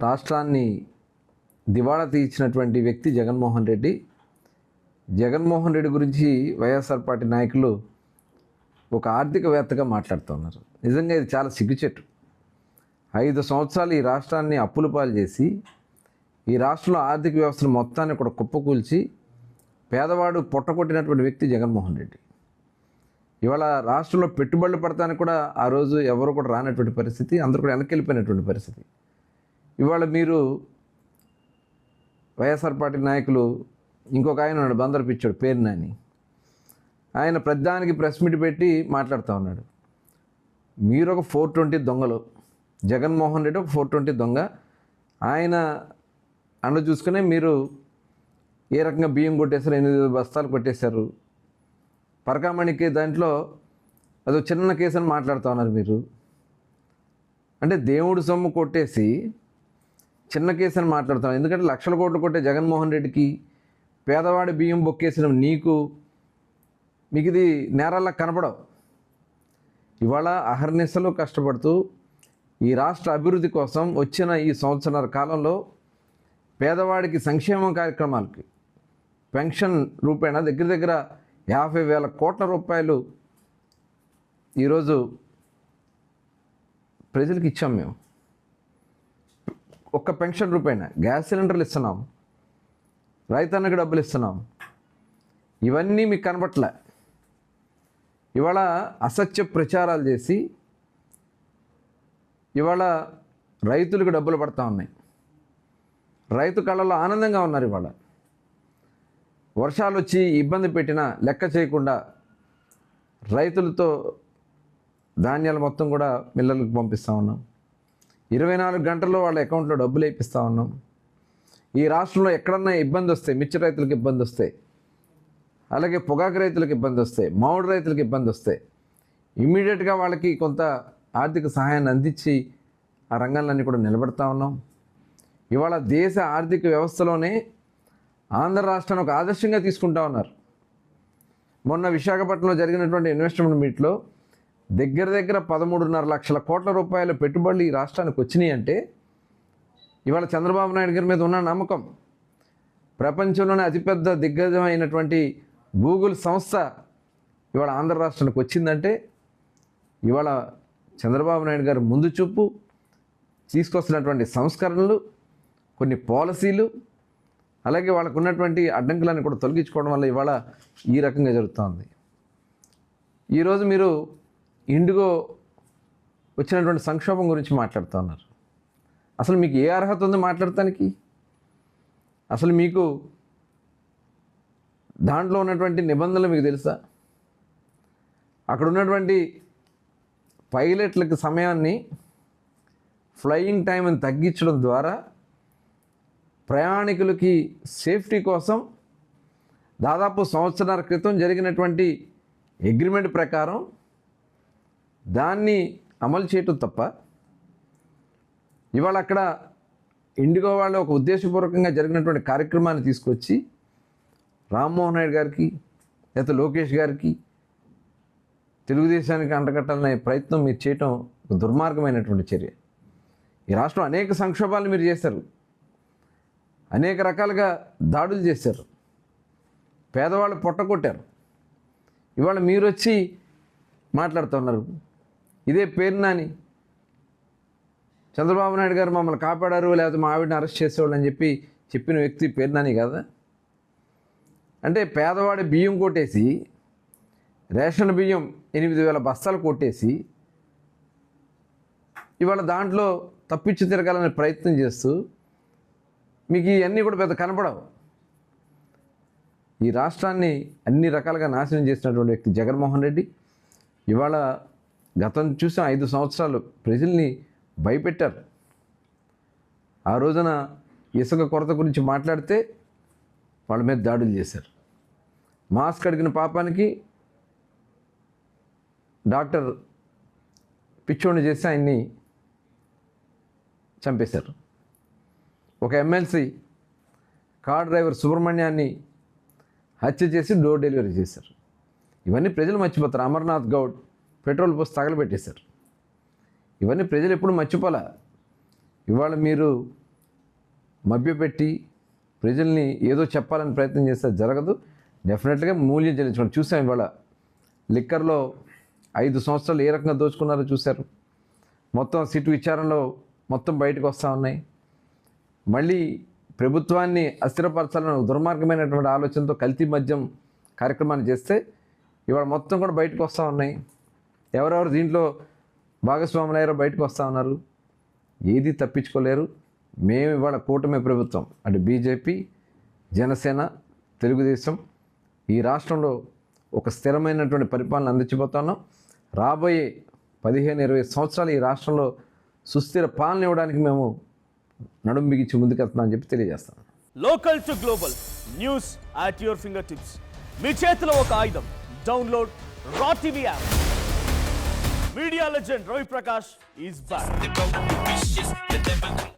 రాష్ట్రాన్ని దివాళా తీయించినటువంటి వ్యక్తి జగన్మోహన్ రెడ్డి. జగన్మోహన్ రెడ్డి గురించి వైఎస్ఆర్ పార్టీ నాయకులు ఒక ఆర్థికవేత్తగా మాట్లాడుతున్నారు. నిజంగా ఇది చాలా సిగ్గుచెట్టు. 5 సంవత్సరాలు ఈ రాష్ట్రాన్ని అప్పుల పాలు చేసి, ఈ రాష్ట్రంలో ఆర్థిక వ్యవస్థను మొత్తాన్ని కూడా కుప్పకూల్చి పేదవాడు పొట్టకొట్టినటువంటి వ్యక్తి జగన్మోహన్ రెడ్డి. ఇవాళ రాష్ట్రంలో పెట్టుబడులు పడటానికి కూడా ఆ రోజు ఎవరు కూడా రానటువంటి పరిస్థితి, అందరూ కూడా వెనక్కి వెళ్ళిపోయినటువంటి పరిస్థితి. ఇవాళ మీరు వైఎస్ఆర్ పార్టీ నాయకులు, ఇంకొక ఆయన ఉన్నాడు బందరు పిచ్చాడు పేరు నాని, ఆయన ప్రతిదానికి ప్రెస్ మీట్ పెట్టి మాట్లాడుతూ ఉన్నాడు. మీరు ఒక 420 దొంగలు, జగన్మోహన్ రెడ్డి ఒక 420 దొంగ. ఆయన అండ చూసుకునే మీరు ఏ రకంగా బియ్యం కొట్టేశారు, 8 బస్తాలు కొట్టేశారు. పరకామణికి దాంట్లో అదో చిన్న కేసు అని మాట్లాడుతూ ఉన్నారు మీరు. అంటే దేవుడు సొమ్ము కొట్టేసి చిన్న కేసు అని మాట్లాడుతున్నాను. ఎందుకంటే లక్షల కోట్లు కొట్టే జగన్మోహన్ రెడ్డికి, పేదవాడి బియ్యం బొక్కేసిన మీకు ఇది నేరాల్లా కనపడవు. ఇవాళ అహర్నిశలు కష్టపడుతూ ఈ రాష్ట్ర అభివృద్ధి కోసం వచ్చిన ఈ సంవత్సరాల కాలంలో పేదవాడికి సంక్షేమ కార్యక్రమాలకి పెన్షన్ రూపేణా దగ్గర 50,000 కోట్ల రూపాయలు ఈరోజు ప్రజలకు ఇచ్చాం మేము. ఒక్క పెన్షన్ రూపేణా గ్యాస్ సిలిండర్లు ఇస్తున్నాం, రైతన్నకి డబ్బులు ఇస్తున్నాం. ఇవన్నీ మీకు కనబట్లే. ఇవాళ అసత్య ప్రచారాలు చేసి ఇవాళ రైతులకు డబ్బులు పడతా ఉన్నాయి. రైతు కళ్ళలో ఆనందంగా ఉన్నారు. ఇవాళ వర్షాలు వచ్చి ఇబ్బంది పెట్టినా లెక్క చేయకుండా రైతులతో ధాన్యాలు మొత్తం కూడా మిల్లర్లకు పంపిస్తూ ఉన్నాం. 24 గంటల్లో వాళ్ళ అకౌంట్లో డబ్బులు వేయిస్తూ ఉన్నాం. ఈ రాష్ట్రంలో ఎక్కడన్నా ఇబ్బంది వస్తే, మిర్చి రైతులకు ఇబ్బంది వస్తే, అలాగే పొగాకు రైతులకు ఇబ్బంది వస్తే, మామిడి రైతులకు ఇబ్బంది వస్తే ఇమ్మీడియట్గా వాళ్ళకి కొంత ఆర్థిక సహాయాన్ని అందించి ఆ రంగాలన్నీ కూడా నిలబెడతా ఉన్నాం. ఇవాళ దేశ ఆర్థిక వ్యవస్థలోనే ఆంధ్ర రాష్ట్రాన్ని ఒక ఆదర్శంగా తీసుకుంటా ఉన్నారు. మొన్న విశాఖపట్నంలో జరిగినటువంటి ఇన్వెస్ట్మెంట్ మీట్లో దగ్గర 13.5 లక్షల కోట్ల రూపాయల పెట్టుబడులు ఈ రాష్ట్రానికి వచ్చినాయి. అంటే ఇవాళ చంద్రబాబు నాయుడు గారి మీద ఉన్న నమ్మకం, ప్రపంచంలోనే అతిపెద్ద దిగ్గజం అయినటువంటి గూగుల్ సంస్థ ఇవాళ ఆంధ్ర రాష్ట్రానికి వచ్చిందంటే ఇవాళ చంద్రబాబు నాయుడు గారు ముందు చూపు తీసుకొస్తున్నటువంటి సంస్కరణలు, కొన్ని పాలసీలు, అలాగే వాళ్ళకు ఉన్నటువంటి అడ్డంకులను కూడా తొలగించుకోవడం వల్ల ఇవాళ ఈ రకంగా జరుగుతుంది. ఈరోజు మీరు ఇండిగో వచ్చినటువంటి సంక్షోభం గురించి మాట్లాడుతూ ఉన్నారు. అసలు మీకు ఏ అర్హత ఉంది మాట్లాడటానికి? అసలు మీకు దాంట్లో ఉన్నటువంటి నిబంధనలు మీకు తెలుసా? అక్కడ ఉన్నటువంటి పైలట్లకు సమయాన్ని, ఫ్లయింగ్ టైంని తగ్గించడం ద్వారా ప్రయాణికులకి సేఫ్టీ కోసం దాదాపు సంవత్సరాల క్రితం జరిగినటువంటి అగ్రిమెంట్ ప్రకారం దాన్ని అమలు చేయటం తప్ప ఇవాళ అక్కడ ఇండిగో వాళ్ళు ఒక ఉద్దేశపూర్వకంగా జరిగినటువంటి కార్యక్రమాన్ని తీసుకొచ్చి రామ్మోహన్ నాయుడు గారికి లేదా లోకేష్ గారికి, తెలుగుదేశానికి అంటగట్టాలనే ప్రయత్నం మీరు చేయటం ఒక దుర్మార్గమైనటువంటి చర్య. ఈ రాష్ట్రం అనేక సంక్షోభాలు మీరు చేశారు, అనేక రకాలుగా దాడులు చేశారు, పేదవాళ్ళు పొట్టకొట్టారు. ఇవాళ మీరు వచ్చి మాట్లాడుతున్నారు. ఇదే పేరు నాని చంద్రబాబు నాయుడు గారు మమ్మల్ని కాపాడారు, లేకపోతే మా ఆవిడని అరెస్ట్ చేసేవాళ్ళు అని చెప్పిన వ్యక్తి పేరు నాని కదా. అంటే పేదవాడి బియ్యం కొట్టేసి, రేషన్ బియ్యం 8,000 బస్తాలు కొట్టేసి ఇవాళ దాంట్లో తప్పించి తిరగాలనే ప్రయత్నం చేస్తూ మీకు ఇవన్నీ కూడా పెద్ద కనపడవు. ఈ రాష్ట్రాన్ని అన్ని రకాలుగా నాశనం చేసినటువంటి వ్యక్తి జగన్మోహన్ రెడ్డి. ఇవాళ గతం చూసిన 5 సంవత్సరాలు ప్రజల్ని భయపెట్టారు. ఆ రోజున ఇసుక కొరత గురించి మాట్లాడితే వాళ్ళ మీద దాడులు చేశారు. మాస్క్ అడిగిన పాపానికి డాక్టర్ పిచ్చోడిని చేసి ఆయన్ని చంపేశారు. ఒక ఎమ్మెల్సీ కార్ డ్రైవర్ సుబ్రహ్మణ్యాన్ని హత్య చేసి డోర్ డెలివరీ చేశారు. ఇవన్నీ ప్రజలు మర్చిపోతారు. అమర్నాథ్ గౌడ్ పెట్రోల్ పోసి తగలబెట్టేశారు. ఇవన్నీ ప్రజలు ఎప్పుడు మర్చిపోలే. ఇవాళ మీరు మభ్యపెట్టి ప్రజల్ని ఏదో చెప్పాలని ప్రయత్నం చేస్తే జరగదు. డెఫినెట్గా మూల్యం చెల్లించుకోండి. చూసాం ఇవాళ లిక్కర్లో 5 సంవత్సరాలు ఏ రకంగా దోచుకున్నారో చూశారు. మొత్తం సిట్ విచారణలో మొత్తం బయటకు వస్తూ ఉన్నాయి. మళ్ళీ ప్రభుత్వాన్ని అస్థిరపరచాలని ఒక దుర్మార్గమైనటువంటి ఆలోచనతో కల్తీ మద్యం కార్యక్రమాన్ని చేస్తే ఇవాళ మొత్తం కూడా బయటకు వస్తూ ఉన్నాయి. ఎవరెవరు దీంట్లో భాగస్వాములయ్యారో బయటకు వస్తూ ఉన్నారు. ఏది తప్పించుకోలేరు. మేము ఇవాళ కూటమి ప్రభుత్వం అంటే బీజేపీ, జనసేన, తెలుగుదేశం ఈ రాష్ట్రంలో ఒక స్థిరమైనటువంటి పరిపాలన అందించబోతున్నాం. రాబోయే 15-20 సంవత్సరాలు ఈ రాష్ట్రంలో సుస్థిర పాలన ఇవ్వడానికి మేము నడుం బిగించి ముందుకెళ్తున్నామని చెప్పి తెలియజేస్తాను. Local to global news at your fingertips. మీ చేతిలో ఒక ఆయుధం. Download R TV app. Media legend Ravi Prakash is back.